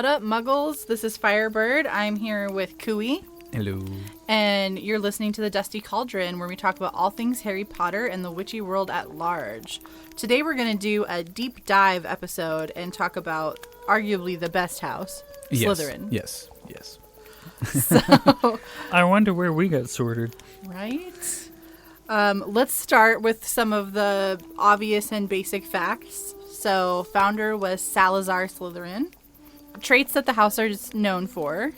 What up, Muggles? This is Fyrebyrd. I'm here with Kuwie. Hello. And you're listening to The Dusty Cauldron, where we talk about all things Harry Potter and the witchy world at large. Today we're going to do a deep dive episode and talk about arguably the best house, Slytherin. Yes. So, I wonder where we got sorted. right? Let's start with some of the obvious and basic facts. So, founder was Salazar Slytherin. Traits that the house is known for: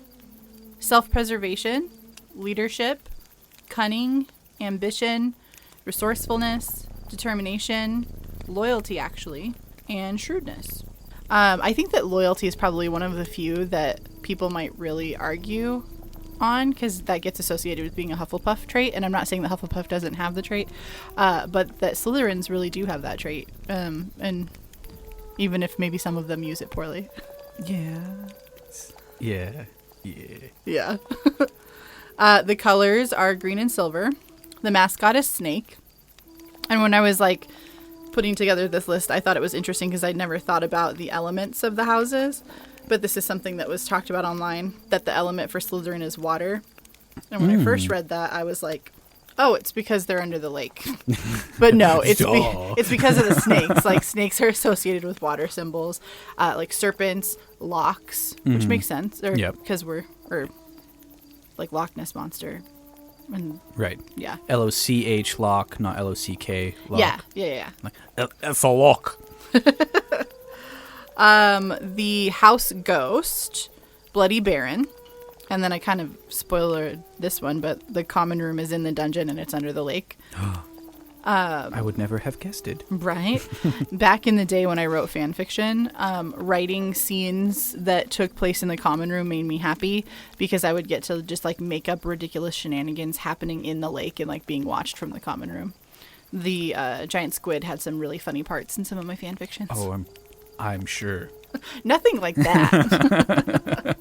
self-preservation, leadership, cunning, ambition, resourcefulness, determination, loyalty, actually, and shrewdness. I think that loyalty is probably one of the few that people might really argue on, because that gets associated with being a Hufflepuff trait, and I'm not saying that Hufflepuff doesn't have the trait, but that Slytherins really do have that trait, and even if maybe some of them use it poorly. Yeah. The colors are green and silver. The mascot is Snake. And when I was putting together this list, I thought it was interesting because I'd never thought about the elements of the houses. But this is something that was talked about online, that the element for Slytherin is water. And when I first read that, I was like, oh, it's because they're under the lake. But no, it's because of the snakes. Snakes are associated with water symbols, like serpents, locks, which makes sense. Because we're Loch Ness Monster. And, right. Yeah. L-O-C-H lock, not L-O-C-K lock. Yeah. It's a lock. The house ghost, Bloody Baron. And then I kind of spoilered this one, but the common room is in the dungeon and it's under the lake. I would never have guessed it. Right. Back in the day when I wrote fan fiction, writing scenes that took place in the common room made me happy, because I would get to just make up ridiculous shenanigans happening in the lake and being watched from the common room. The giant squid had some really funny parts in some of my fan fictions. Oh, I'm sure. Nothing like that.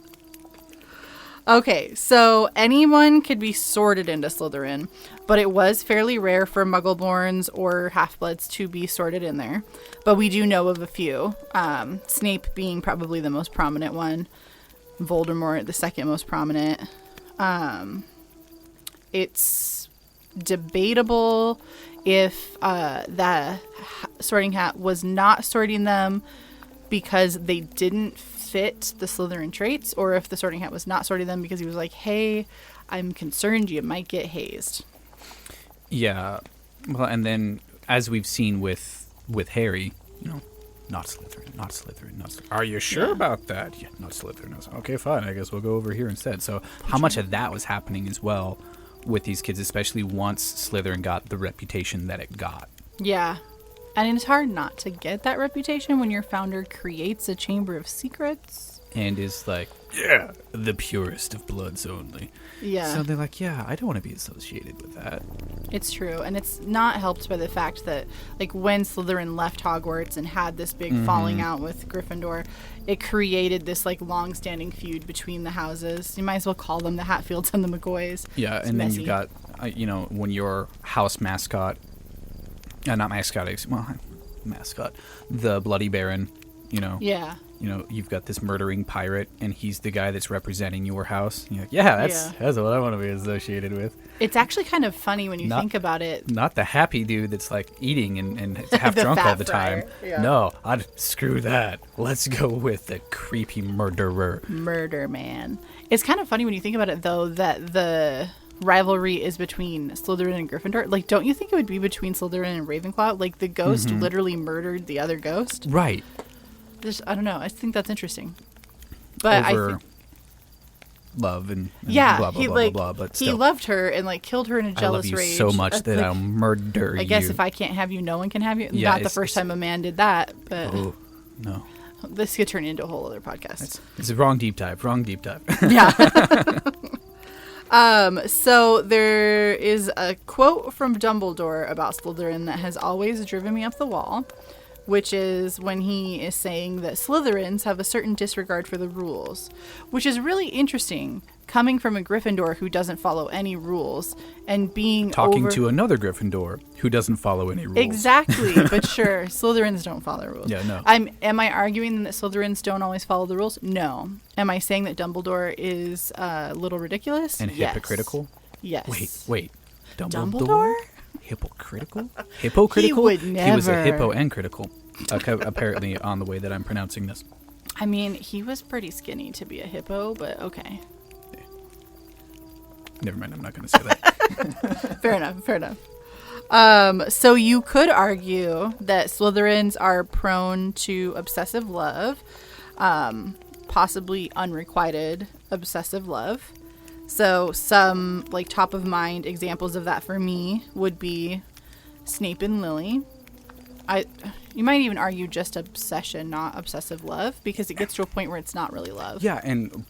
Okay, so anyone could be sorted into Slytherin, but it was fairly rare for Muggleborns or Half-Bloods to be sorted in there. But we do know of a few, Snape being probably the most prominent one, Voldemort the second most prominent. It's debatable if the Sorting Hat was not sorting them because they didn't fit the Slytherin traits, or if the Sorting Hat was not sorting them because he was like, hey, I'm concerned you might get hazed. Yeah. Well, and then as we've seen with Harry, not Slytherin. Are you sure about that? Yeah, not Slytherin. Okay, fine. I guess we'll go over here instead. So how much of that was happening as well with these kids, especially once Slytherin got the reputation that it got? Yeah. And it's hard not to get that reputation when your founder creates a chamber of secrets. And is the purest of bloods only. Yeah. So they're like, yeah, I don't want to be associated with that. It's true. And it's not helped by the fact that, when Slytherin left Hogwarts and had this big falling out with Gryffindor, it created this, long-standing feud between the houses. You might as well call them the Hatfields and the McCoys. Yeah, it's and messy. Then you got, when your house mascot... not mascot, mascot. The Bloody Baron, Yeah. You've got this murdering pirate, and he's the guy that's representing your house. You're like, that's what I want to be associated with. It's actually kind of funny when you think about it. Not the happy dude that's eating and half drunk all the time. Yeah. No, screw that. Let's go with the creepy murderer. Murder man. It's kind of funny when you think about it, though, that the rivalry is between Slytherin and Gryffindor. Don't you think it would be between Slytherin and Ravenclaw? The ghost literally murdered the other ghost. Right. I don't know. I think that's interesting. But over love and yeah, blah, blah, blah, blah, but still. He loved her and killed her in a jealous rage. I love you so much that I'll murder you. I guess if I can't have you, no one can have you. Yeah, Not the first time a man did that, but... Oh, no. This could turn into a whole other podcast. It's a wrong deep dive. Yeah. So there is a quote from Dumbledore about Slytherin that has always driven me up the wall. which is when he is saying that Slytherins have a certain disregard for the rules, which is really interesting coming from a Gryffindor who doesn't follow any rules and being Talking to another Gryffindor who doesn't follow any rules. Exactly, but sure, Slytherins don't follow rules. Yeah, no. Am I arguing that Slytherins don't always follow the rules? No. Am I saying that Dumbledore is a little ridiculous? And hypocritical? Yes. Wait. Dumbledore? Hypocritical? Hypocritical? He would never. He was a hippo and critical. Apparently on the way that I'm pronouncing this. I mean, he was pretty skinny to be a hippo, but okay. Never mind, I'm not going to say that. Fair enough. So you could argue that Slytherins are prone to obsessive love, possibly unrequited obsessive love. So some like top of mind examples of that for me would be Snape and Lily. You might even argue just obsession, not obsessive love, because it gets to a point where it's not really love. Yeah, and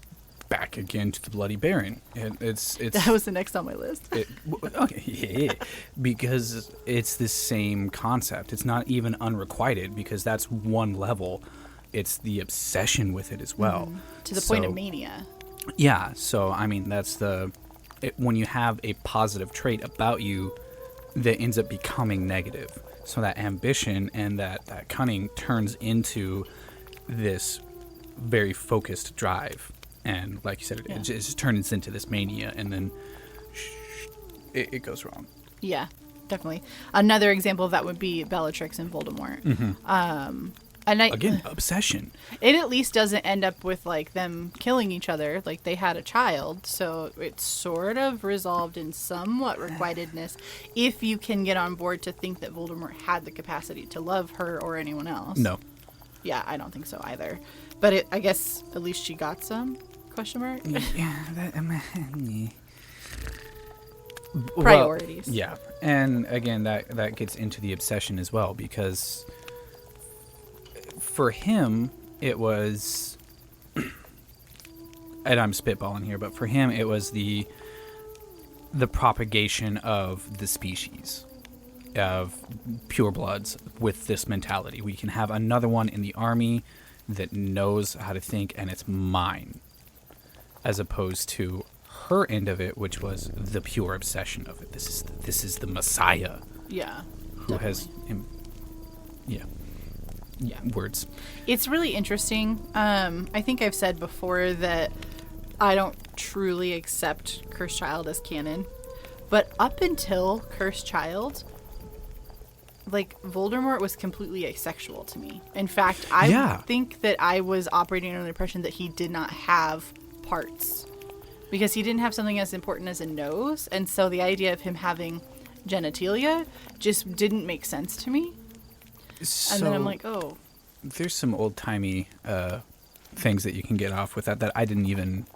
back again to the Bloody Baron. It's that was the next on my list. Because it's the same concept. It's not even unrequited, because that's one level. It's the obsession with it as well. To the point of mania. Yeah, so I mean that's when you have a positive trait about you that ends up becoming negative. So that ambition and that cunning turns into this very focused drive. And like you said, it just turns into this mania, and then it goes wrong. Yeah, definitely. Another example of that would be Bellatrix and Voldemort. Again, obsession. It at least doesn't end up with like them killing each other. Like they had a child, so it's sort of resolved in somewhat requitedness. If you can get on board to think that Voldemort had the capacity to love her or anyone else. No. Yeah, I don't think so either. But I guess at least she got some. Question mark? Priorities. Well, yeah. And again, that gets into the obsession as well, because for him, it was, and I'm spitballing here, but for him, it was the propagation of the species of purebloods with this mentality. We can have another one in the army that knows how to think, and it's mine. As opposed to her end of it, which was the pure obsession of it. This is the Messiah. Yeah. Who has, words. It's really interesting. I think I've said before that I don't truly accept Cursed Child as canon, but up until Cursed Child, like Voldemort was completely asexual to me. In fact, I think that I was operating under the impression that he did not have parts, because he didn't have something as important as a nose, and so the idea of him having genitalia just didn't make sense to me. So and then I'm like, oh, there's some old-timey things that you can get off with that I didn't even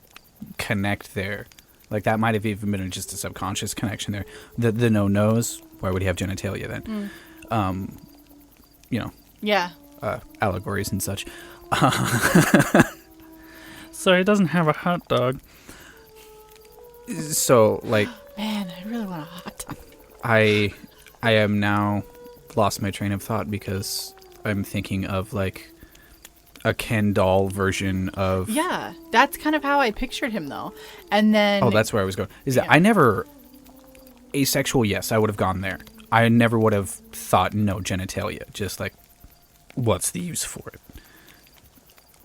connect there. Like that might have even been just a subconscious connection there. The no nose, why would he have genitalia then? Allegories and such. So he doesn't have a hot dog. So, like... Man, I really want a hot dog. I am now lost my train of thought, because I'm thinking of, like, a Ken doll version of... Yeah, that's kind of how I pictured him, though. And then... Oh, that's where I was going. That I never... Asexual, yes, I would have gone there. I never would have thought, no, genitalia. Just, like, what's the use for it?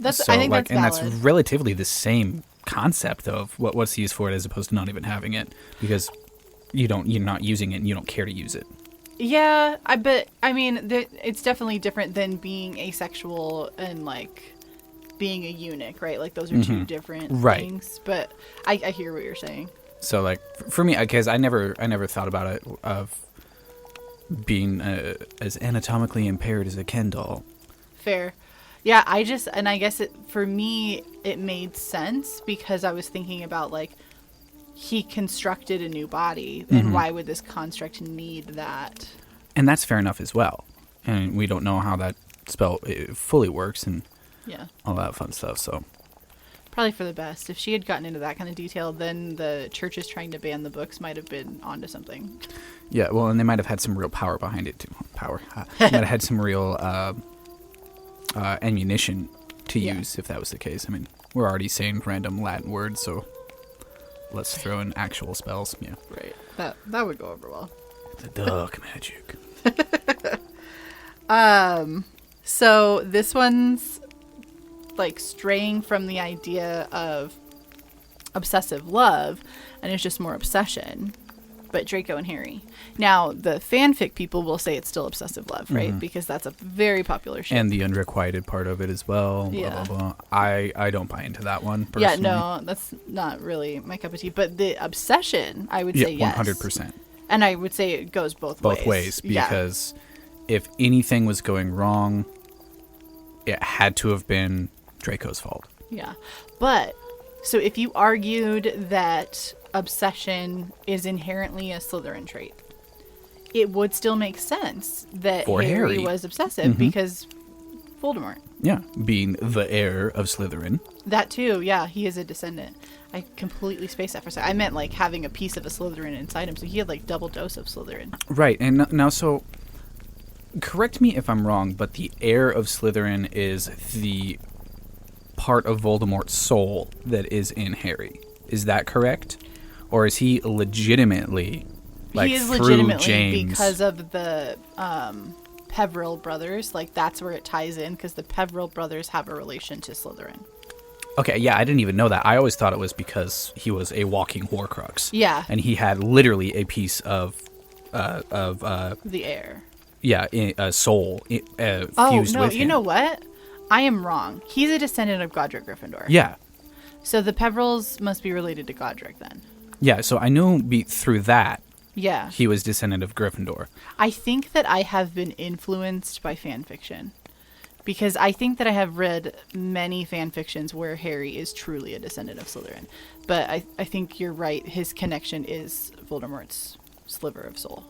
I think that's valid. And that's relatively the same concept of what's the use for it, as opposed to not even having it, because you're not using it and you don't care to use it. Yeah, but I mean, it's definitely different than being asexual and like being a eunuch, right? Like those are two different things. But I hear what you're saying. So like for me, because I never thought about it of being as anatomically impaired as a Ken doll. Fair. Yeah, I guess for me, it made sense because I was thinking about, like, he constructed a new body, and why would this construct need that? And that's fair enough as well. And we don't know how that spell fully works and all that fun stuff, so. Probably for the best. If she had gotten into that kind of detail, then the churches trying to ban the books might have been onto something. Yeah, well, and they might have had some real power behind it, too. They might have had some real ammunition to use if that was the case. I mean, we're already saying random Latin words, so let's throw in actual spells. Yeah. Right. That would go over well. The dark magic. So this one's like straying from the idea of obsessive love, and it's just more obsession, but Draco and Harry. Now the fanfic people will say it's still obsessive love, right? Because that's a very popular ship. And the unrequited part of it as well. Yeah. Blah, blah, blah. I don't buy into that one personally. Yeah, no, that's not really my cup of tea. But the obsession, I would say yes. 100%. And I would say it goes both ways. Both ways, because if anything was going wrong, it had to have been Draco's fault. Yeah. But, so if you argued that obsession is inherently a Slytherin trait, it would still make sense that Harry was obsessive because Voldemort. Yeah, being the heir of Slytherin. That too, yeah, he is a descendant. I completely spaced that for a second. I meant like having a piece of a Slytherin inside him, so he had like double dose of Slytherin. Right, and now so, correct me if I'm wrong, but the heir of Slytherin is the part of Voldemort's soul that is in Harry. Is that correct? Or is he legitimately, like, he is through legitimately James? Because of the Peveril brothers. Like, that's where it ties in, because the Peveril brothers have a relation to Slytherin. Okay, yeah, I didn't even know that. I always thought it was because he was a walking Horcrux. Yeah. And he had literally a piece of the heir. Yeah, a soul fused with him. You know what? I am wrong. He's a descendant of Godric Gryffindor. Yeah. So the Peverils must be related to Godric then. Yeah, so I know through that Yeah. he was descendant of Gryffindor. I think that I have been influenced by fan fiction. Because I think that I have read many fan fictions where Harry is truly a descendant of Slytherin. But I think you're right. His connection is Voldemort's sliver of soul.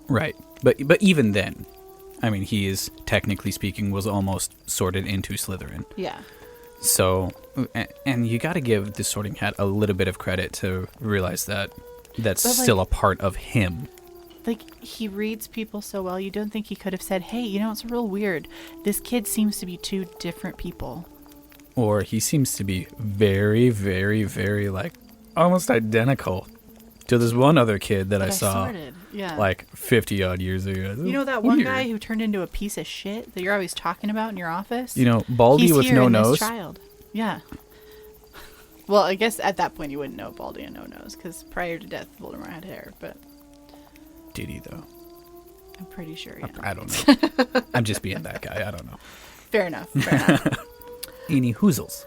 Right. But even then, I mean, he is, technically speaking, was almost sorted into Slytherin. Yeah. So, and you got to give the Sorting Hat a little bit of credit to realize that that's still a part of him. Like, he reads people so well, you don't think he could have said, hey, you know, it's real weird. This kid seems to be two different people. Or he seems to be very, very, very, like, almost identical to this one other kid that I saw, like, 50-odd years ago. You know that one guy who turned into a piece of shit that you're always talking about in your office? You know, Baldy He's with here no in nose? This child. Yeah. Well, I guess at that point you wouldn't know Baldy and no nose, because prior to death, Voldemort had hair, but... Did he, though? I'm pretty sure, yeah. I don't know. I'm just being that guy. I don't know. Fair enough. Fair enough. Any hoozles.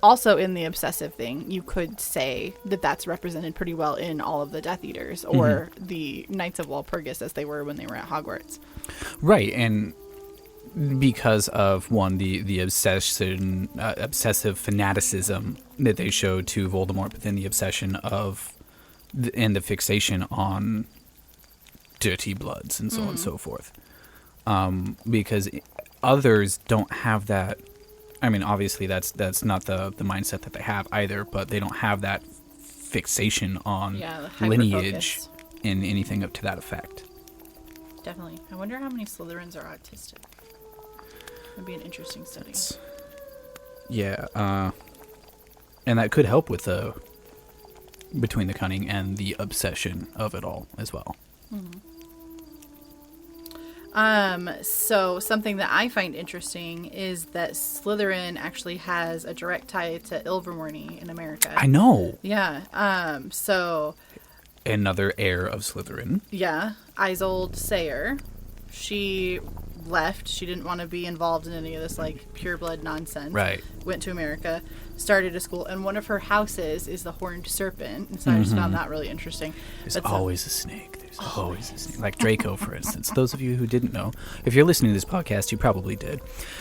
Also, in the obsessive thing, you could say that that's represented pretty well in all of the Death Eaters, or the Knights of Walpurgis as they were when they were at Hogwarts. Right, and because of, one, the obsessive fanaticism that they showed to Voldemort, but then the obsession of, and the fixation on dirty bloods and so on and so forth. Because others don't have that. I mean, obviously that's not the mindset that they have either, but they don't have that fixation on lineage in anything up to that effect. Definitely. I wonder how many Slytherins are autistic. That'd be an interesting study. Yeah, and that could help with between the cunning and the obsession of it all as well. So something that I find interesting is that Slytherin actually has a direct tie to Ilvermorny in America. I know. Yeah. So another heir of Slytherin. Yeah. Isolde Sayre. She left. She didn't want to be involved in any of this like pureblood nonsense. Right. Went to America, started a school, and one of her houses is the Horned Serpent. And so I just found that really interesting. There's always a snake. There's always a snake. Like Draco, for instance. Those of you who didn't know, if you're listening to this podcast, you probably did.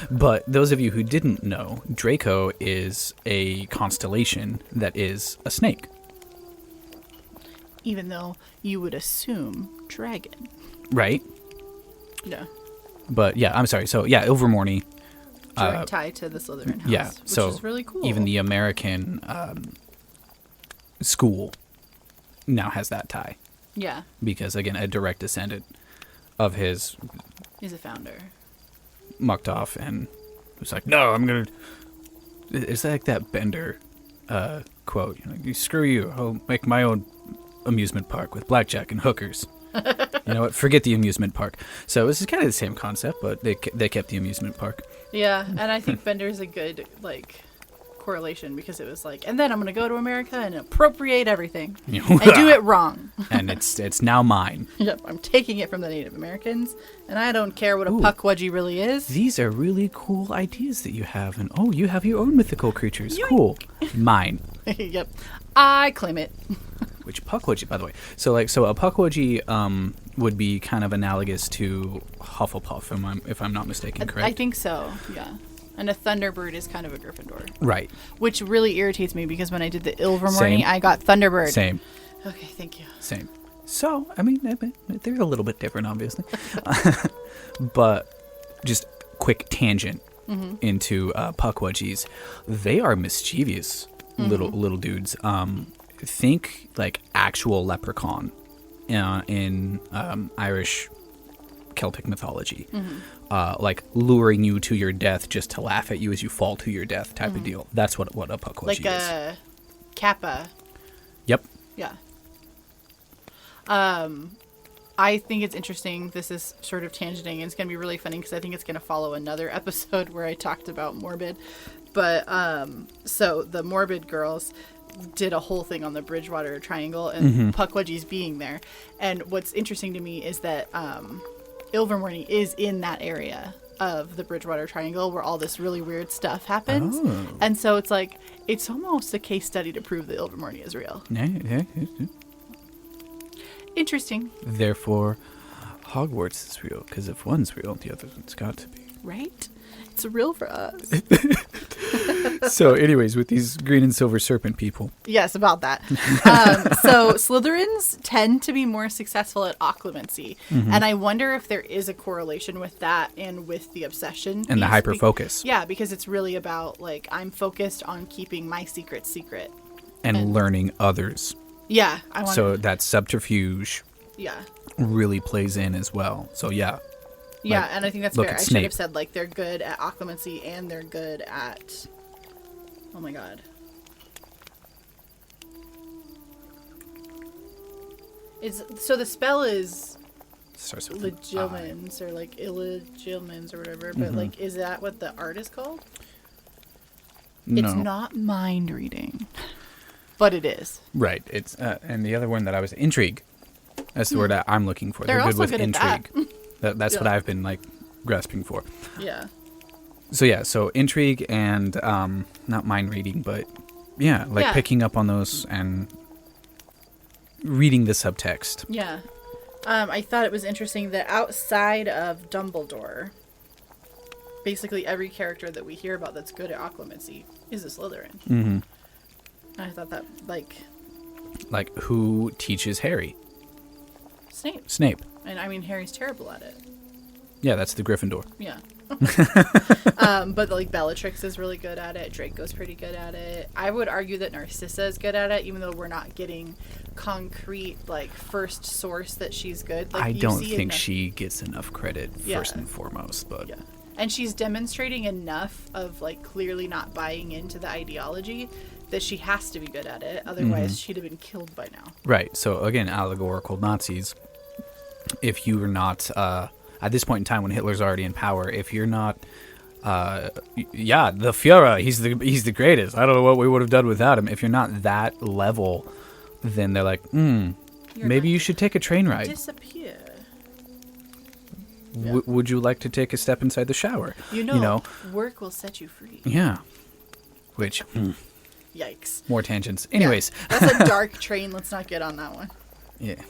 But those of you who didn't know, Draco is a constellation that is a snake. Even though you would assume dragon. Right? Yeah. But yeah, I'm sorry. So yeah, Ilvermorny direct tie to the Slytherin House. Yeah, which so is really cool. even the American school now has that tie. Yeah, Because, again, a direct descendant of his he's a founder. mucked off and was like, no, I'm going to... It's like that Bender quote. Screw you. I'll make my own amusement park with blackjack and hookers. You know what? Forget the amusement park. So this is kind of the same concept, but they kept the amusement park. Yeah, and I think Bender's a good, correlation because it was and then I'm going to go to America and appropriate everything and do it wrong. And it's now mine. Yep, I'm taking it from the Native Americans, and I don't care what a puckwudgie really is. These are really cool ideas that you have, and you have your own mythical creatures. Cool. Mine. Yep, I claim it. Which puckwudgie, by the way? So a puckwudgie would be kind of analogous to Hufflepuff, if I'm not mistaken, correct? I think so, yeah. And a Thunderbird is kind of a Gryffindor. Right. Which really irritates me because when I did the Ilvermorny, Same. I got Thunderbird. Same. Okay, thank you. Same. So, I mean, they're a little bit different, obviously. But just quick tangent into puckwudgies. They are mischievous little dudes. Think actual leprechaun in Irish Celtic mythology. Luring you to your death just to laugh at you as you fall to your death type of deal. That's what a puckwudgie is. Like a kappa. Yep. Yeah. I think it's interesting. This is sort of tangenting, and it's going to be really funny because I think it's going to follow another episode where I talked about Morbid. But, so the Morbid girls did a whole thing on the Bridgewater Triangle and puckwudgies being there. And what's interesting to me is that Ilvermorny is in that area of the Bridgewater Triangle where all this really weird stuff happens. Oh. And so it's almost a case study to prove that Ilvermorny is real. Yeah. Interesting. Therefore, Hogwarts is real, because if one's real, the other one's got to be. Right? It's real for us. So, anyways, with these green and silver serpent people. Yes, about that. So, Slytherins tend to be more successful at occlumency. And I wonder if there is a correlation with that and with the obsession. And the hyper-focus. Yeah, because it's really about, I'm focused on keeping my secret secret. And learning others. Yeah. So, that subterfuge really plays in as well. So, yeah. Yeah, and I think that's fair. I Snape. should have said, they're good at occlumency and they're good at... Oh my god. So the spell is Legilmens or Illegilmens or whatever, but is that what the art is called? No. It's not mind reading, but it is. Right. It's and the other one that I was intrigue. That's the word I'm looking for. They're good also with good at intrigue. that. That's what I've been grasping for. Yeah. So intrigue and not mind reading, but picking up on those and reading the subtext. Yeah. I thought it was interesting that outside of Dumbledore, basically every character that we hear about that's good at occlumency is a Slytherin. Mm-hmm. I thought that, who teaches Harry? Snape. And, Harry's terrible at it. Yeah, that's the Gryffindor. Yeah. But Bellatrix is really good at it. Draco's pretty good at it. I would argue that Narcissa is good at it, even though we're not getting concrete first source that she's good. I don't think she gets enough credit first and foremost, but and she's demonstrating enough of clearly not buying into the ideology that she has to be good at it. Otherwise, she'd have been killed by now. Right. So again, allegorical Nazis. If you are not. At this point in time, when Hitler's already in power, if you're not, the Führer, he's the greatest. I don't know what we would have done without him. If you're not that level, then they're like, maybe you should take a train ride. Disappear. Would you like to take a step inside the shower? You know, work will set you free. Yeah. Which. Yikes. More tangents. Anyways. Yeah, that's a dark train. Let's not get on that one. Yeah.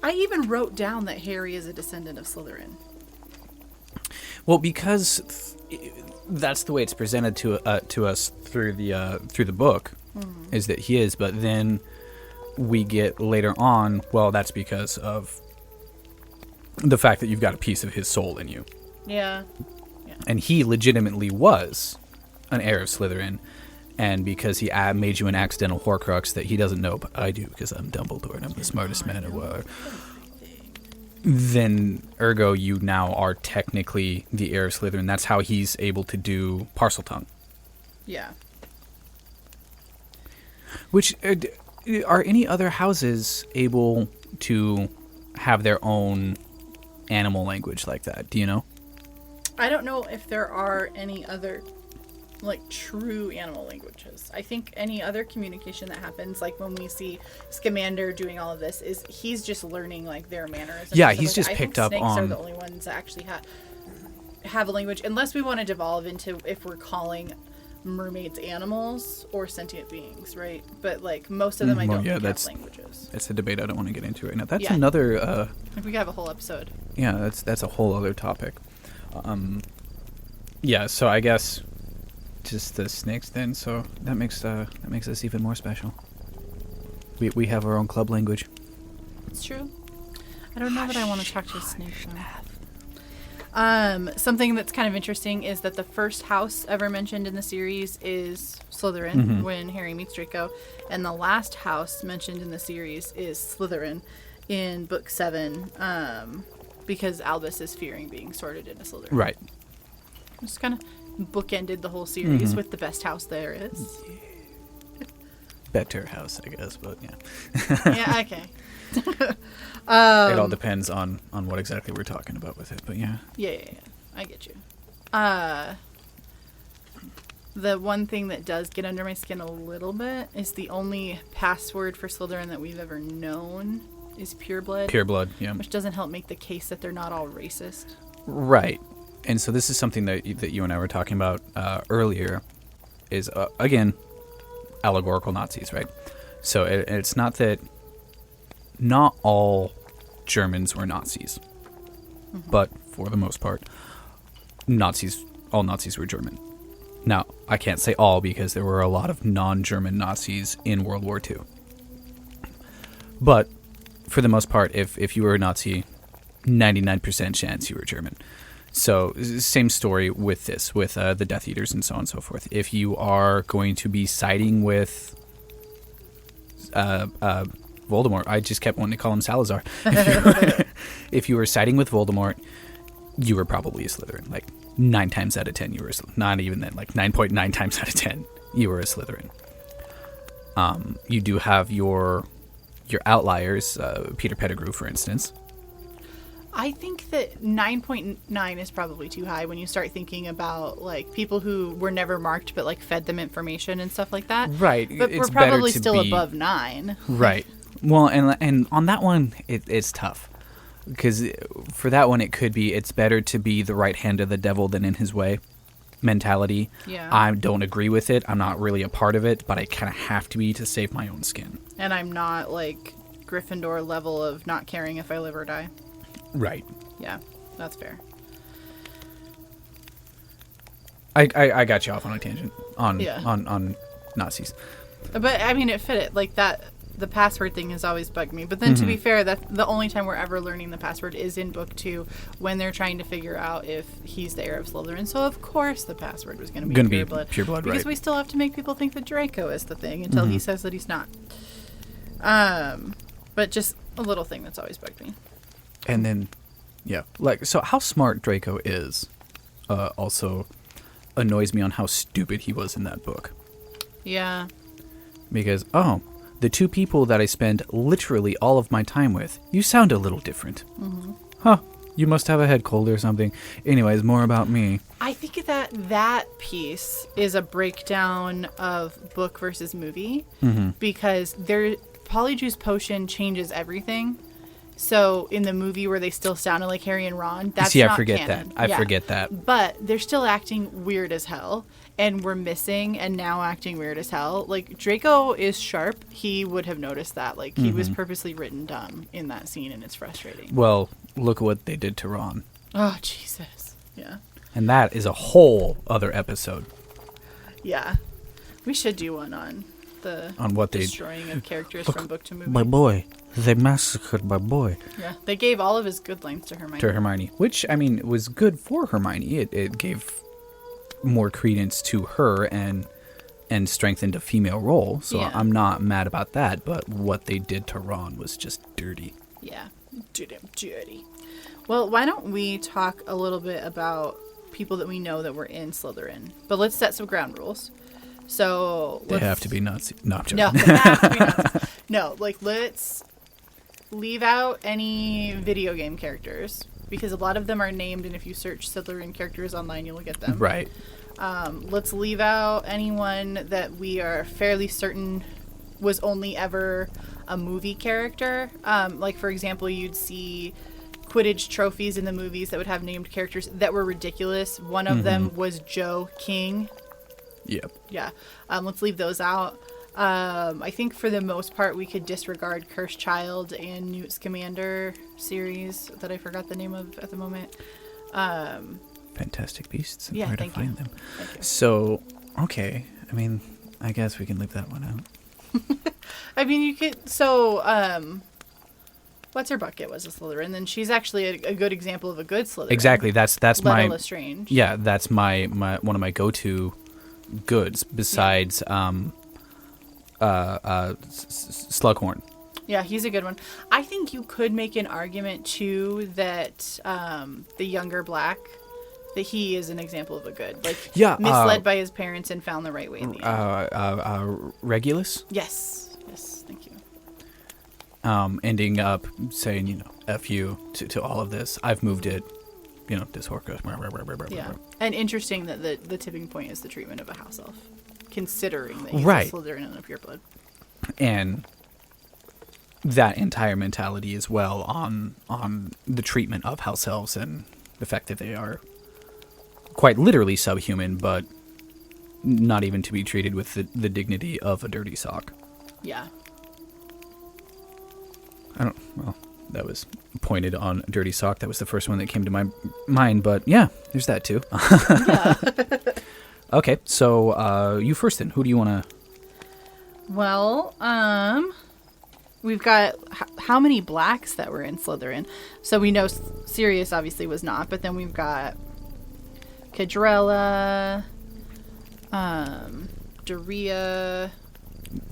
I even wrote down that Harry is a descendant of Slytherin. Well, because that's the way it's presented to us through the book, is that he is. But then we get later on, well, that's because of the fact that you've got a piece of his soul in you. Yeah. And he legitimately was an heir of Slytherin. And because he made you an accidental Horcrux that he doesn't know, but I do because I'm Dumbledore and I'm the smartest man in the world, then ergo you now are technically the heir of Slytherin. That's how he's able to do Parseltongue. Yeah. Which, are any other houses able to have their own animal language like that? Do you know? I don't know if there are any other, like, true animal languages. I think any other communication that happens, like when we see Scamander doing all of this, is he's just learning, like, their mannerisms. Yeah, he's just I picked think up snakes on... are the only ones that actually have a language, unless we want to devolve into if we're calling mermaids animals or sentient beings, right? But, like, most of them I don't think have languages. That's a debate I don't want to get into right now. That's Yeah. another... we could have a whole episode. Yeah, that's a whole other topic. Yeah, so I guess just the snakes then. So that makes us even more special. We have our own club language. It's true. I don't know that I want to talk to a snake. Something that's kind of interesting is that the first house ever mentioned in the series is Slytherin when Harry meets Draco, and the last house mentioned in the series is Slytherin in book 7, because Albus is fearing being sorted into Slytherin. Right. Just kind of bookended the whole series with the best house there is. Better house, I guess, but yeah. Yeah, okay. It all depends on what exactly we're talking about with it, but yeah. Yeah. I get you. The one thing that does get under my skin a little bit is the only password for Slytherin that we've ever known is pureblood. Pureblood, yeah. Which doesn't help make the case that they're not all racist. Right. And so this is something that you and I were talking about earlier is, again, allegorical Nazis, right? So it's not that not all Germans were Nazis, but for the most part, all Nazis were German. Now, I can't say all because there were a lot of non-German Nazis in World War II. But for the most part, if you were a Nazi, 99% chance you were German. So, same story with this, with the Death Eaters and so on and so forth. If you are going to be siding with Voldemort, I just kept wanting to call him Salazar. If you were siding with Voldemort, you were probably a Slytherin. Like, 9 times out of 10, you were not even then, like 9.9 times out of 10, you were a Slytherin. You do have your outliers, Peter Pettigrew, for instance. I think that 9.9 is probably too high when you start thinking about, like, people who were never marked but, like, fed them information and stuff like that. Right. But we're probably still above 9. Right. Well, and on that one, it's tough. Because for that one, it's better to be the right hand of the devil than in his way mentality. Yeah. I don't agree with it. I'm not really a part of it, but I kind of have to be to save my own skin. And I'm not, like, Gryffindor level of not caring if I live or die. Right. Yeah, that's fair. I got you off on a tangent on Nazis. But, I mean, it fit it. Like, that, the password thing has always bugged me. But then, to be fair, that the only time we're ever learning the password is in book 2 when they're trying to figure out if he's the heir of Slytherin. So, of course, the password was going to be pureblood. Pureblood, right. Because we still have to make people think that Draco is the thing until he says that he's not. But just a little thing that's always bugged me. And then, yeah, like, so how smart Draco is also annoys me on how stupid he was in that book. Yeah. Because, the 2 people that I spend literally all of my time with, you sound a little different. Huh, you must have a head cold or something. Anyways, more about me. I think that piece is a breakdown of book versus movie because Polyjuice Potion changes everything. So in the movie where they still sounded like Harry and Ron, that's not canon. I forget that. But they're still acting weird as hell, and we're missing and now acting weird as hell. Like, Draco is sharp. He would have noticed that. Like, he was purposely written dumb in that scene, and it's frustrating. Well, look at what they did to Ron. Oh, Jesus. Yeah. And that is a whole other episode. Yeah. We should do one on the what they destroying of characters from book to movie. My boy, They massacred my boy. Yeah, they gave all of his good lines to Hermione. To Hermione, which, I mean, was good for Hermione. It gave more credence to her and strengthened a female role. So Yeah. I'm not mad about that. But what they did to Ron was just dirty. Yeah, dirty. Well, why don't we talk a little bit about people that we know that were in Slytherin? But let's set some ground rules. So They have to be Nazi. No, I'm joking. No, they have to be Nazi. No, like let's leave out any video game characters because a lot of them are named, and if you search Slytherin characters online, you'll get them. Right. Let's leave out anyone that we are fairly certain was only ever a movie character. Like, for example, you'd see Quidditch trophies in the movies that would have named characters that were ridiculous. One of them was Joe King. Yep. Yeah. Let's leave those out. I think for the most part, we could disregard Cursed Child and Newt Scamander series that I forgot the name of at the moment. Fantastic Beasts. And Yeah, where to thank find you. them. Thank you. So, okay. I mean, I guess we can leave that one out. I mean, you could. So, what's her bucket was a Slytherin, then she's actually a good example of a good Slytherin. Exactly. That's my Letta Lestrange. yeah. That's my one of my go-to goods besides Slughorn. Yeah, he's a good one. I think you could make an argument too that the younger Black, that he is an example of a good, like misled by his parents and found the right way in the end. Regulus. Yes, thank you. Ending up saying, F you to all of this. I've moved it, this Horcrux. Yeah, and interesting that the tipping point is the treatment of a house elf, considering that he's Right. a Slytherin and a pureblood. And that entire mentality as well on the treatment of house elves and the fact that they are quite literally subhuman, but not even to be treated with the dignity of a dirty sock. Yeah. That was pointed on Dirty Sock. That was the first one that came to my mind, but yeah, there's that too. Yeah. Okay, so you first then. Who do you want to... Well, we've got how many Blacks that were in Slytherin. So we know Sirius obviously was not, but then we've got Cadrella, Doria...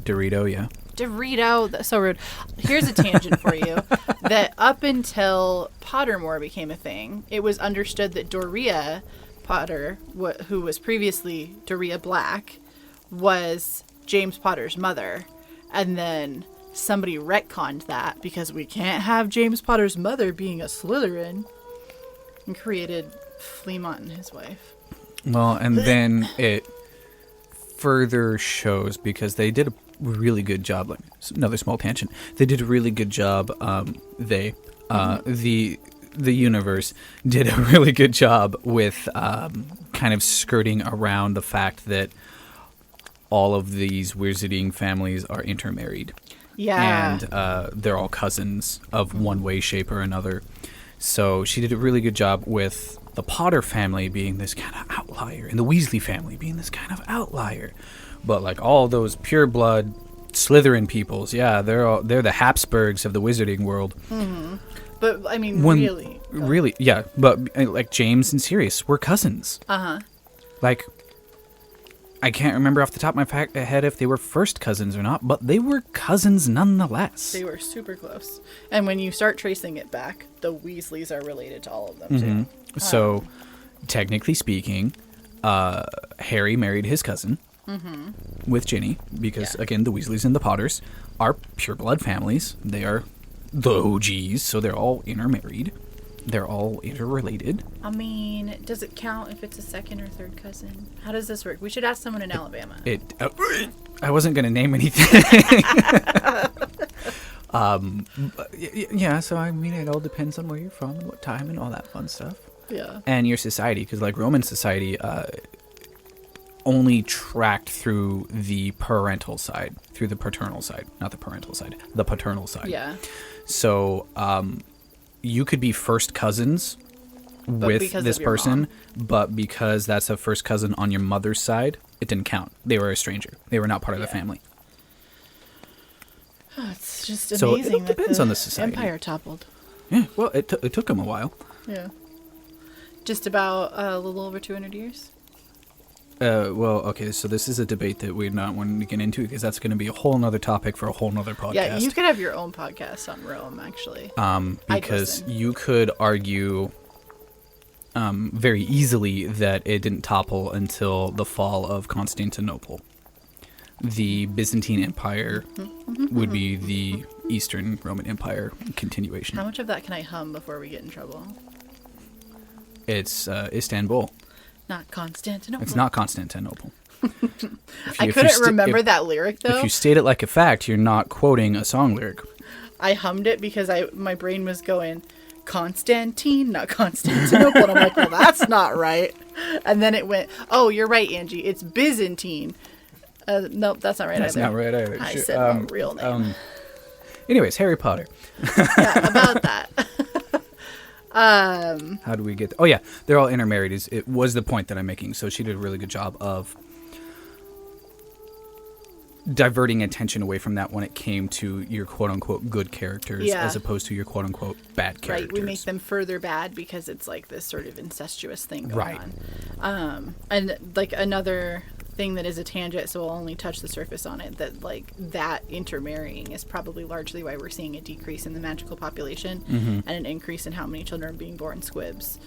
Dorito, yeah. Dorito, that's so rude. Here's a tangent for you. That up until Pottermore became a thing, it was understood that Doria Potter, who was previously Doria Black, was James Potter's mother. And then somebody retconned that because we can't have James Potter's mother being a Slytherin, and created Fleamont and his wife. Well, and then it further shows, because they did a really good job, like another small tangent, they did a really good job, the universe did a really good job with kind of skirting around the fact that all of these wizarding families are intermarried. Yeah. And they're all cousins of one way, shape, or another. So she did a really good job with the Potter family being this kind of outlier, and the Weasley family being this kind of outlier. But like all those pure blood Slytherin peoples, yeah, they're the Habsburgs of the wizarding world. Mm-hmm. But I mean, really, yeah. But like James and Sirius were cousins. Like, I can't remember off the top of my head if they were first cousins or not, but they were cousins nonetheless. They were super close. And when you start tracing it back, the Weasleys are related to all of them, too. So, technically speaking, Harry married his cousin with Ginny, because, again, the Weasleys and the Potters are pure-blood families. They are the OGs, so they're all intermarried. They're all interrelated. I mean, does it count if it's a second or third cousin? How does this work? We should ask someone in Alabama. I wasn't going to name anything. Yeah, so I mean, it all depends on where you're from and what time and all that fun stuff. Yeah. And your society, because like Roman society only tracked through the parental side, through the paternal side, not the parental side, the paternal side. Yeah. So you could be first cousins with this person, but because that's a first cousin on your mother's side, it didn't count. They were a stranger. They were not part of the family. Oh, it's just So amazing it that depends on the society. empire toppled. Yeah, well, it took him a while. Yeah. Just about a little over 200 years. Well, okay, so this is a debate that we're not wanting to get into because that's going to be a whole nother topic for a whole nother podcast. Yeah, you could have your own podcast on Rome, actually. Because you could argue very easily that it didn't topple until the fall of Constantinople. The Byzantine Empire would be the Eastern Roman Empire continuation. How much of that can I hum before we get in trouble? It's Istanbul. Not Constantinople. It's not Constantinople. I couldn't remember that lyric, though. If you state it like a fact, you're not quoting a song lyric. I hummed it because my brain was going, Constantine, not Constantinople. And I'm like, well, that's not right. And then it went, oh, you're right, Angie. It's Byzantine. Nope, that's not right That's either. not right either. I said my real name. Anyways, Harry Potter. Yeah, about that. How do we get... Oh, yeah. They're all intermarried. It was the point that I'm making. So she did a really good job of diverting attention away from that when it came to your quote-unquote good characters as opposed to your quote-unquote bad characters. Right, we make them further bad because it's like this sort of incestuous thing going on. And like another thing that is a tangent, so we'll only touch the surface on it, that like that intermarrying is probably largely why we're seeing a decrease in the magical population and an increase in how many children are being born squibs,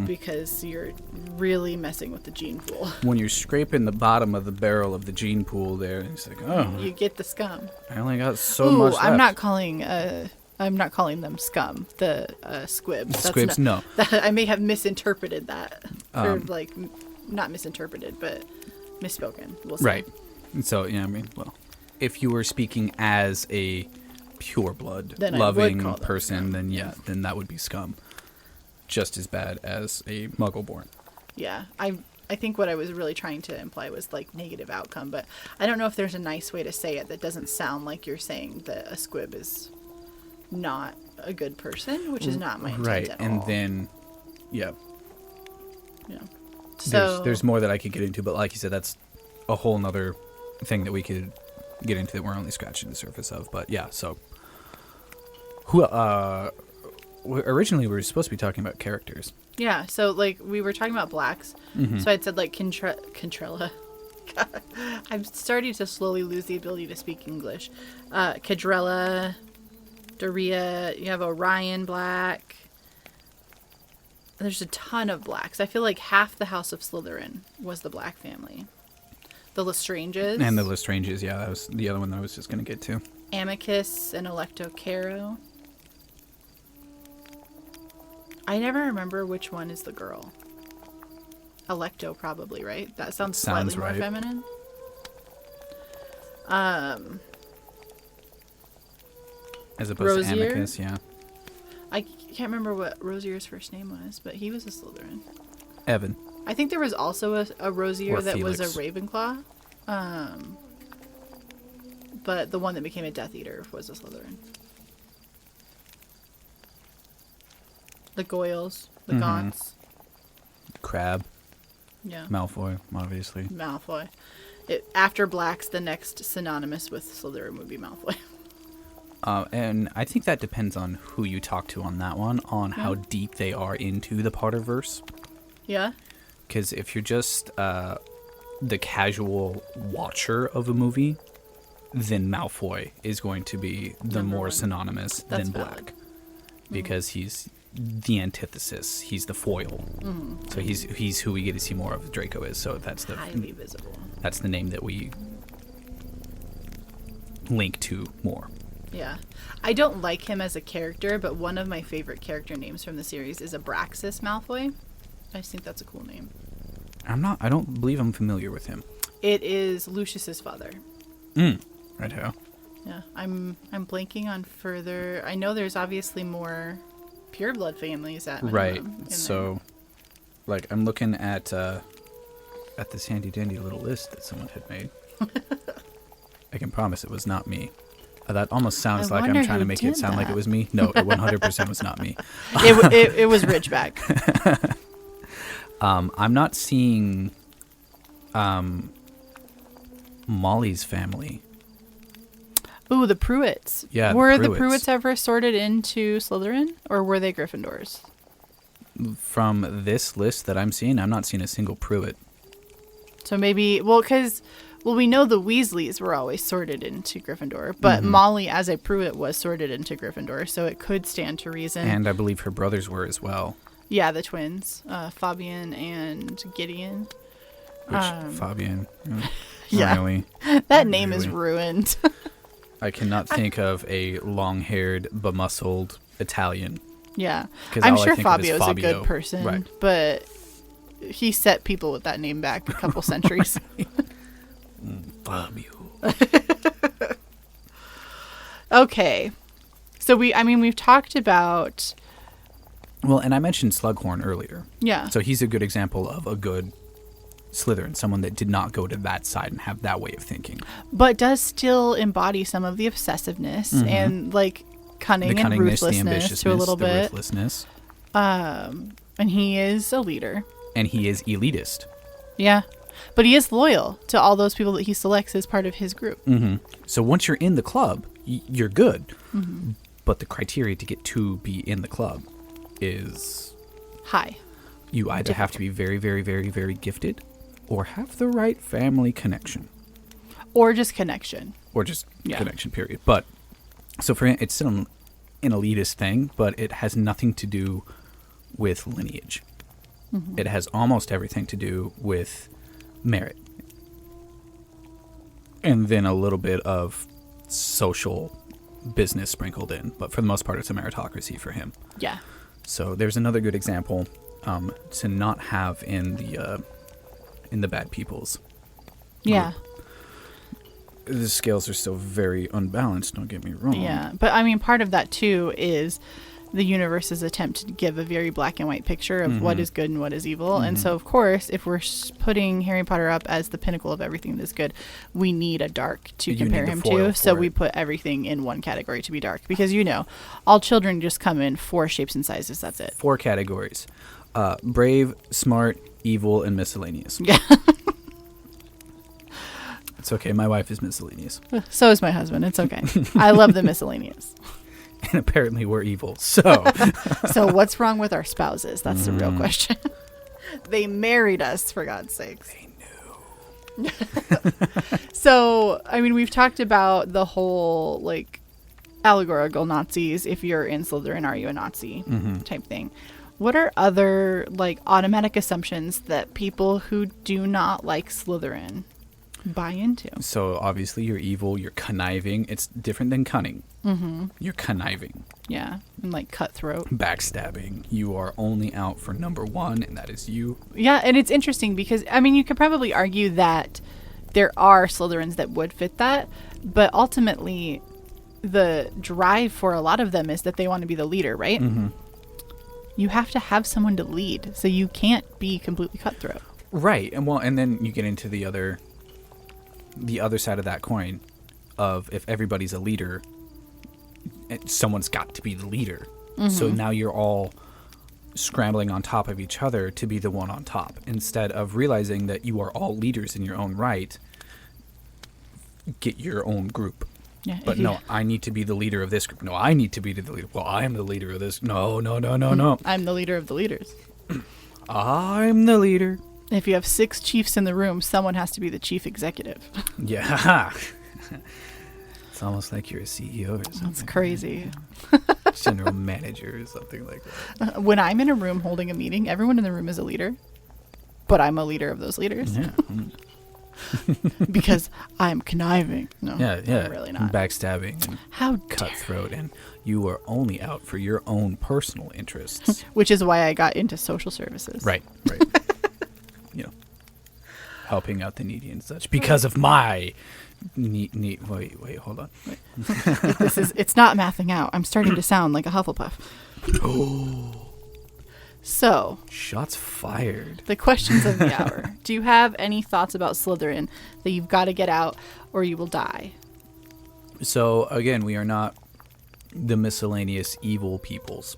because you're really messing with the gene pool. When you're scraping the bottom of the barrel of the gene pool there, it's like, oh, You get the scum. I only got so much left. I'm not calling them scum, the squibs. The squibs, no. I may have misinterpreted that, or like not misinterpreted, but misspoken. We'll say. Right. And so, yeah, I mean, well, if you were speaking as a pure blood loving person, then that would be scum. Just as bad as a muggle born. Yeah. I think what I was really trying to imply was like negative outcome, but I don't know if there's a nice way to say it that doesn't sound like you're saying that a squib is not a good person, which is not my intent at all. And then, yeah. Yeah. So there's more that I could get into, but like you said, that's a whole nother thing that we could get into that we're only scratching the surface of. But yeah, so originally we were supposed to be talking about characters. Yeah, so like we were talking about blacks. So I'd said like Contrella. God, I'm starting to slowly lose the ability to speak English. Cadrella, Doria, you have Orion Black. There's a ton of blacks. I feel like half the House of Slytherin was the black family. The Lestranges. And the Lestranges, yeah, that was the other one that I was just going to get to. Amicus and Electo Caro. I never remember which one is the girl. Electo, probably, right? That sounds slightly more feminine. As opposed Rosier? to Amicus, yeah. I can't remember what Rosier's first name was, but he was a Slytherin. Evan. I think there was also a Rosier Or that Felix. was a Ravenclaw. But the one that became a Death Eater was a Slytherin. The Goyles, the Gaunts. Crabbe. Yeah. Malfoy, obviously. Malfoy. After Blacks, the next synonymous with Slytherin would be Malfoy. And I think that depends on who you talk to on that one, on how deep they are into the Potterverse. Yeah? Because if you're just the casual watcher of a movie, then Malfoy is going to be the Number more one. synonymous That's than valid. Black. Because he's the antithesis. He's the foil. So he's who we get to see more of. Draco is. So that's the Highly visible. That's the name that we link to more. Yeah. I don't like him as a character, but one of my favorite character names from the series is Abraxas Malfoy. I just think that's a cool name. I don't believe I'm familiar with him. It is Lucius's father. Right how? Yeah. I'm blanking on further. I know there's obviously more pureblood families at Right. in So, like, I'm looking at this handy dandy little list that someone had made. I can promise it was not me. That almost sounds like I'm trying to make it sound like it was me. No, it 100% was not me. It was Ridgeback. I'm not seeing Molly's family. Ooh, the Pruitts. Yeah, Were the the Pruitts ever sorted into Slytherin, or were they Gryffindors? From this list that I'm seeing, I'm not seeing a single Pruitt. So maybe, we know the Weasleys were always sorted into Gryffindor, but Molly as a Pruitt was sorted into Gryffindor, so it could stand to reason. And I believe her brothers were as well. Yeah, the twins, Fabian and Gideon. Which, Fabian, Yeah. really? That name is ruined. I cannot think of a long-haired, bemuscled Italian. Yeah. 'Cause I'm all I sure think of is Fabio's a Fabio. good person, Right. but he set people with that name back a couple centuries. Fabio. Okay. So we've talked about... Well, and I mentioned Slughorn earlier. Yeah. So he's a good example of a good Slytherin, someone that did not go to that side and have that way of thinking. But does still embody some of the obsessiveness and like cunning The and cunningness, the ruthlessness ambitiousness, to a little the bit. ruthlessness. And he is a leader. And he is elitist. Yeah. But he is loyal to all those people that he selects as part of his group. So once you're in the club, you're good. But the criteria to get to be in the club is High. you either have to be very, very, very, very gifted or have the right family connection. Or just connection. Or just connection, period. But so for him, it's still an elitist thing, but it has nothing to do with lineage. It has almost everything to do with merit. And then a little bit of social business sprinkled in. But for the most part, it's a meritocracy for him. Yeah. So there's another good example to not have in the bad peoples. Yeah. The scales are still very unbalanced, don't get me wrong. Yeah. But I mean, part of that too is the universe's attempt to give a very black and white picture of what is good and what is evil. And so, of course, if we're putting Harry Potter up as the pinnacle of everything that is good, we need a dark to compare him to. So we put everything in one category to be dark. Because, all children just come in 4 shapes and sizes. That's it. 4 categories. Brave, smart, evil, and miscellaneous. Yeah. It's okay. My wife is miscellaneous. So is my husband. It's okay. I love the miscellaneous. And apparently we're evil. So So what's wrong with our spouses? That's the real question. They married us, for God's sakes. They knew. So, we've talked about the whole, allegorical Nazis. If you're in Slytherin, are you a Nazi type thing. What are other, automatic assumptions that people who do not like Slytherin buy into? So obviously you're evil. You're conniving. It's different than cunning. You're conniving. Yeah, and cutthroat. Backstabbing. You are only out for number 1, and that is you. Yeah, and it's interesting because, you could probably argue that there are Slytherins that would fit that, but ultimately the drive for a lot of them is that they want to be the leader, right? You have to have someone to lead, so you can't be completely cutthroat. Right. And then you get into the other side of that coin of if everybody's a leader, someone's got to be the leader. So now you're all scrambling on top of each other to be the one on top instead of realizing that you are all leaders in your own right. Get your own group. Yeah, But no, I need to be the leader of this group. No, I need to be the leader. Well, I am the leader of this. No. I'm the leader of the leaders. I'm the leader. If you have 6 chiefs in the room, someone has to be the chief executive. Yeah. It's almost like you're a CEO or something. That's crazy. General manager or something like that. When I'm in a room holding a meeting, everyone in the room is a leader. But I'm a leader of those leaders. Yeah. Because I'm conniving. No, Yeah. I'm really not. Backstabbing and How dare cutthroat, and you are only out for your own personal interests. Which is why I got into social services. Right. Helping out the needy and such because of my wait, hold on. It's not mathing out. I'm starting to sound like a Hufflepuff. So, Shots fired. the questions of the hour. Do you have any thoughts about Slytherin that you've got to get out or you will die? So again, we are not the miscellaneous evil peoples.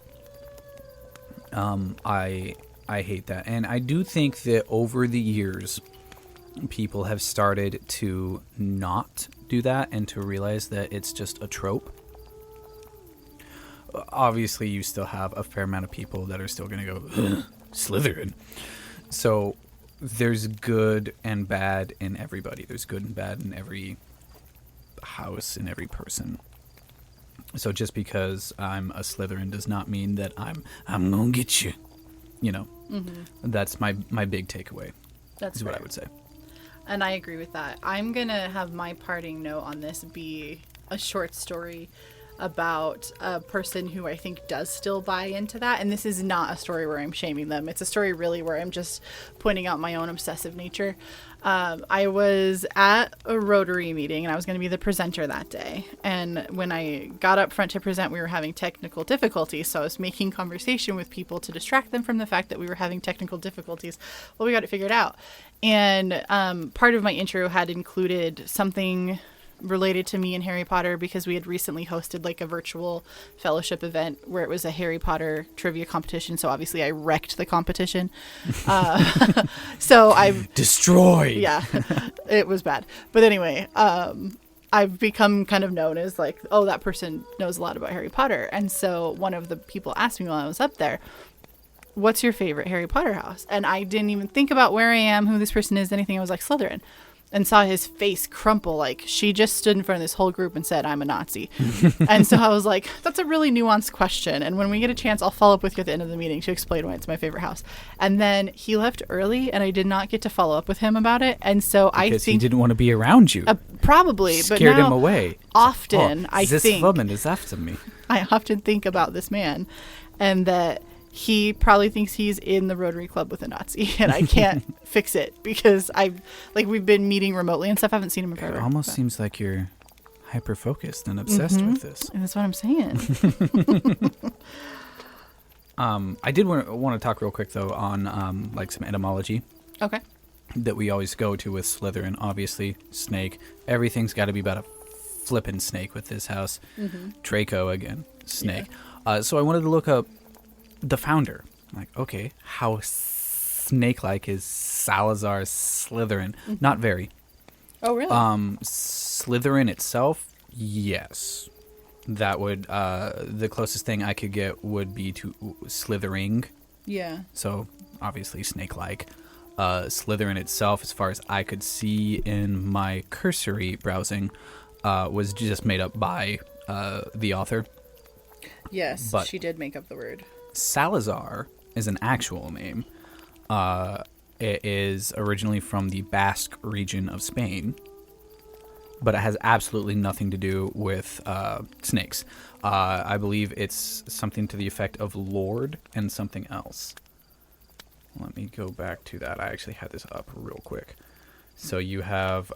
I hate that, and I do think that over the years, people have started to not do that and to realize that it's just a trope. Obviously, you still have a fair amount of people that are still going to go, Slytherin. So there's good and bad in everybody. There's good and bad in every house, in every person. So just because I'm a Slytherin does not mean that I'm gonna get you. You know, that's my big takeaway. That's what I would say. And I agree with that. I'm gonna have my parting note on this be a short story about a person who I think does still buy into that. And this is not a story where I'm shaming them. It's a story really where I'm just pointing out my own obsessive nature. I was at a Rotary meeting and I was going to be the presenter that day. And when I got up front to present, we were having technical difficulties. So I was making conversation with people to distract them from the fact that we were having technical difficulties. Well, we got it figured out. And part of my intro had included something related to me and Harry Potter because we had recently hosted like a virtual fellowship event where it was a Harry Potter trivia competition. So obviously I wrecked the competition. So I've destroyed. Yeah, it was bad. But anyway, I've become kind of known as like, oh, that person knows a lot about Harry Potter. And so one of the people asked me while I was up there, what's your favorite Harry Potter house? And I didn't even think about where I am, who this person is, anything. I was like, Slytherin. And saw his face crumple, like she just stood in front of this whole group and said, I'm a Nazi. And so I was like, that's a really nuanced question. And when we get a chance, I'll follow up with you at the end of the meeting to explain why it's my favorite house. And then he left early and I did not get to follow up with him about it. And so I think he didn't want to be around you. Probably. Scared but now, him away. Often, I this think. woman is after me. I often think about this man and that he probably thinks he's in the Rotary Club with a Nazi, and I can't fix it because we've been meeting remotely and stuff. I haven't seen him in forever. It almost seems like you're hyper focused and obsessed with this. And that's what I'm saying. I did want to talk real quick though on like some etymology. Okay. That we always go to with Slytherin. Obviously, snake. Everything's got to be about a flippin' snake with this house. Draco again, snake. Yeah. So I wanted to look up the founder. I'm like, okay, how snake-like is Salazar Slytherin? Not very. Oh, really? Slytherin itself, yes. That would, the closest thing I could get would be to slithering. Yeah. So, obviously, snake-like. Slytherin itself, as far as I could see in my cursory browsing, was just made up by the author. Yes, but she did make up the word. Salazar is an actual name. It is originally from the Basque region of Spain, but it has absolutely nothing to do with snakes. I believe it's something to the effect of Lord and something else. Let me go back to that. I actually had this up real quick. So you have...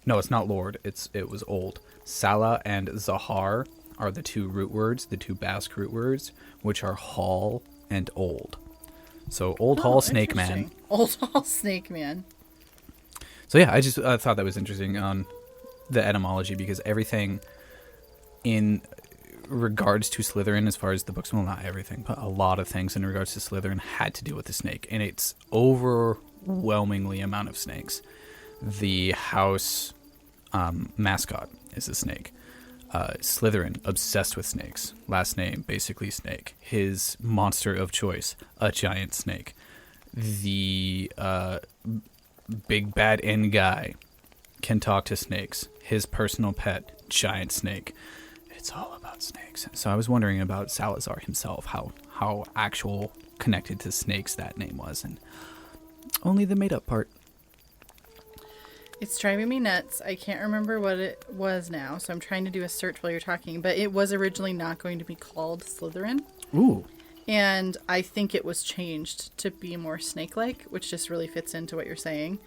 no, it's not Lord. It was old. Sala and Zahar are the two root words, the two Basque root words, which are hall and old. So old hall snake man. Old hall snake man. So yeah, I just thought that was interesting on the etymology because everything in regards to Slytherin, as far as the books, well, not everything, but a lot of things in regards to Slytherin had to do with the snake, and it's overwhelmingly amount of snakes. The house mascot is a snake. Slytherin, obsessed with snakes. Last name, basically snake. His monster of choice, a giant snake. The big bad end guy can talk to snakes. His personal pet, giant snake. It's all about snakes. So I was wondering about Salazar himself, how actual connected to snakes that name was, and only the made up part. It's driving me nuts. I can't remember what it was now, so I'm trying to do a search while you're talking. But it was originally not going to be called Slytherin. Ooh. And I think it was changed to be more snake-like, which just really fits into what you're saying.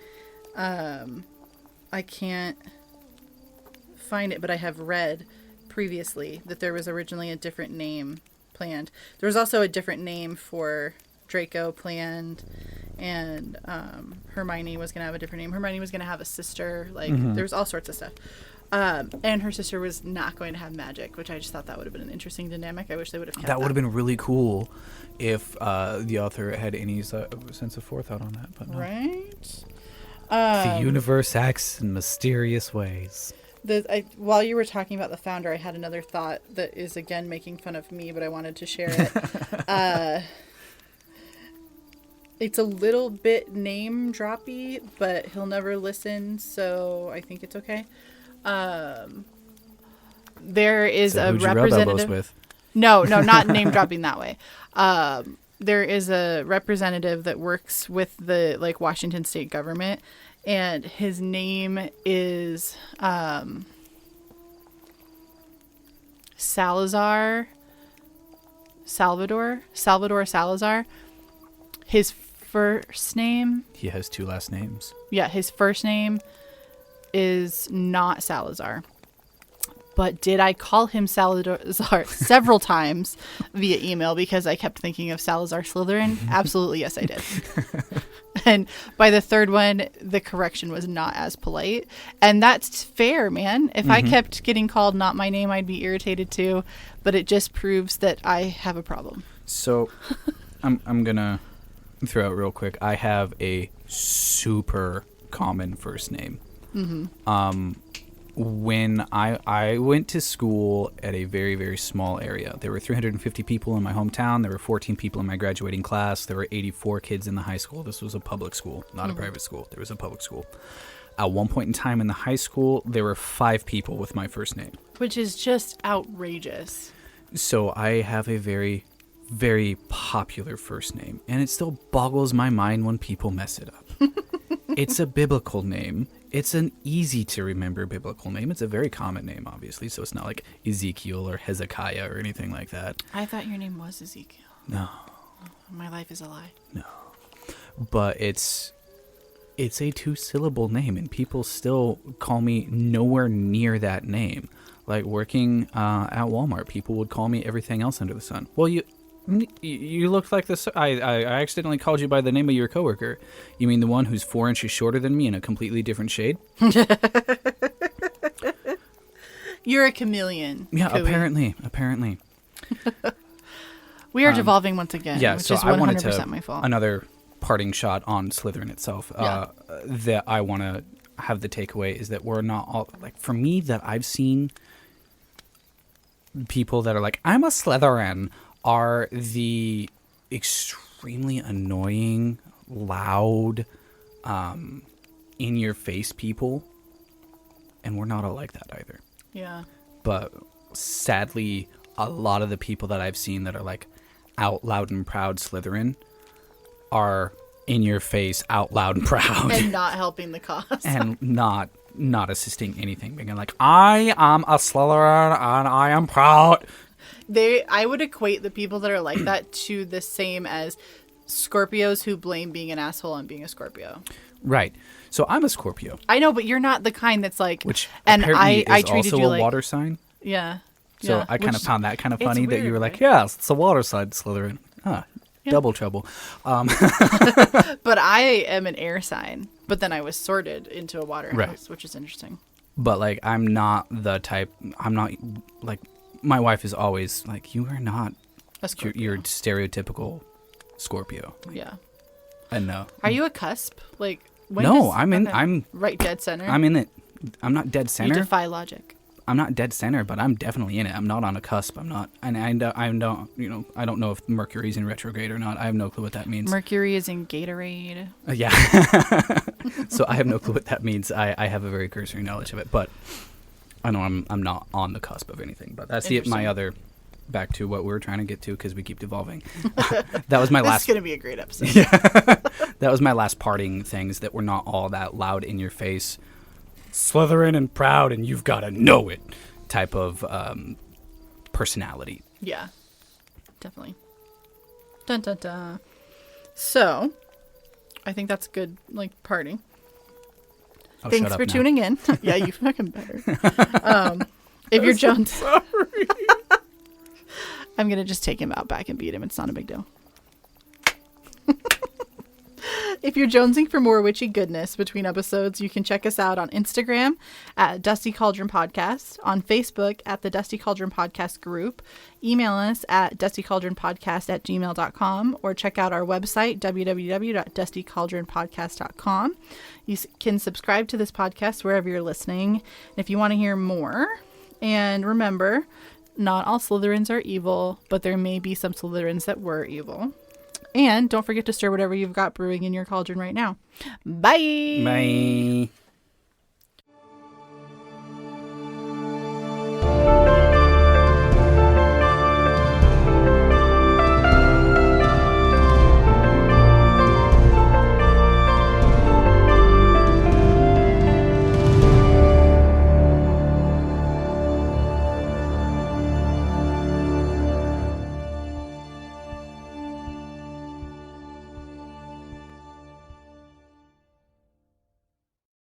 I can't find it, but I have read previously that there was originally a different name planned. There was also a different name for Draco planned, and Hermione was going to have a different name. Hermione was going to have a sister. There was all sorts of stuff. And her sister was not going to have magic, which I just thought that would have been an interesting dynamic. I wish they would have kept that. Would have been really cool if the author had any sense of forethought on that. But no. Right? The universe acts in mysterious ways. While you were talking about the founder, I had another thought that is, again, making fun of me, but I wanted to share it. It's a little bit name droppy, but he'll never listen, so I think it's okay. There is a who'd you rub elbows representative. with? No, not name dropping that way. There is a representative that works with the Washington state government, and his name is Salvador Salazar. His first name. He has 2 last names. Yeah, his first name is not Salazar. But did I call him Salazar several times via email because I kept thinking of Salazar Slytherin? Absolutely, yes, I did. And by the third one, the correction was not as polite. And that's fair, man. If I kept getting called not my name, I'd be irritated too. But it just proves that I have a problem. So I'm going to throw out real quick. I have a super common first name. When I went to school at a very, very small area, there were 350 people in my hometown. There were 14 people in my graduating class. There were 84 kids in the high school. This was a public school, not a private school. There was a public school. At one point in time in the high school, there were 5 people with my first name. Which is just outrageous. So I have a very, very popular first name, and it still boggles my mind when people mess it up. It's a biblical name. It's an easy to remember biblical name. It's a very common name, obviously, so it's not like Ezekiel or Hezekiah or anything like that. I thought your name was Ezekiel. No. My life is a lie. No. But it's a 2-syllable name, and people still call me nowhere near that name. Like working at Walmart, people would call me everything else under the sun. Well, you looked like this. I accidentally called you by the name of your coworker. You mean the one who's 4 inches shorter than me in a completely different shade? You're a chameleon. Yeah, Kuwie. apparently. We are devolving once again, Yeah, which so is I wanted 100% to my fault. another parting shot on Slytherin itself. That I want to have the takeaway is that we're not all for me that I've seen people that are like, I'm a Slytherin, are the extremely annoying, loud, in-your-face people. And we're not all like that either. Yeah. But sadly, a lot of the people that I've seen that are like out loud and proud Slytherin are in your face, out loud and proud. And not helping the cause. And not assisting anything. Being like, I am a Slytherin and I am proud. I would equate the people that are like that to the same as Scorpios who blame being an asshole on being a Scorpio. Right. So I'm a Scorpio. I know, but you're not the kind that's like, which and apparently I is treated also you a like water sign. Yeah. So yeah. I kind of found that kind of it's funny that weird, you were right? like, yes, it's a water sign, Slytherin. Huh. Yeah. Double trouble. But I am an air sign. But then I was sorted into a water house, Right. which is interesting. But like, I'm not the type. I'm not like. My wife is always like, you are not. A Scorpio. You're stereotypical Scorpio. Yeah. And no. Are you a cusp? Like when No, does- I'm in. okay. I'm. right dead center. I'm in it. I'm not dead You center. defy logic. I'm not dead center, but I'm definitely in it. I'm not on a cusp. I'm not, and I don't, I don't know if Mercury's in retrograde or not. I have no clue what that means. Mercury is in Gatorade. Yeah. So I have no clue what that means. I have a very cursory knowledge of it, but I know I'm not on the cusp of anything. But that's my other. Back to what we were trying to get to because we keep devolving. That was my This last. is gonna be a great episode. Yeah. That was my last parting things that were not all that loud in your face. Slytherin and proud, and you've got to know it type of personality. Yeah, definitely. Dun dun dun. So, I think that's good, like, parting. Oh, Thanks shut up for now. tuning in. Yeah, you fucking better. If you're Jones, Sorry. I'm gonna just take him out back and beat him. It's not a big deal. If you're jonesing for more witchy goodness between episodes, you can check us out on Instagram at Dusty Cauldron Podcast, on Facebook at the Dusty Cauldron Podcast group, email us at dustycauldronpodcast@gmail.com, or check out our website, www.dustycauldronpodcast.com. You can subscribe to this podcast wherever you're listening if you want to hear more. And remember, not all Slytherins are evil, but there may be some Slytherins that were evil. And don't forget to stir whatever you've got brewing in your cauldron right now. Bye! Bye.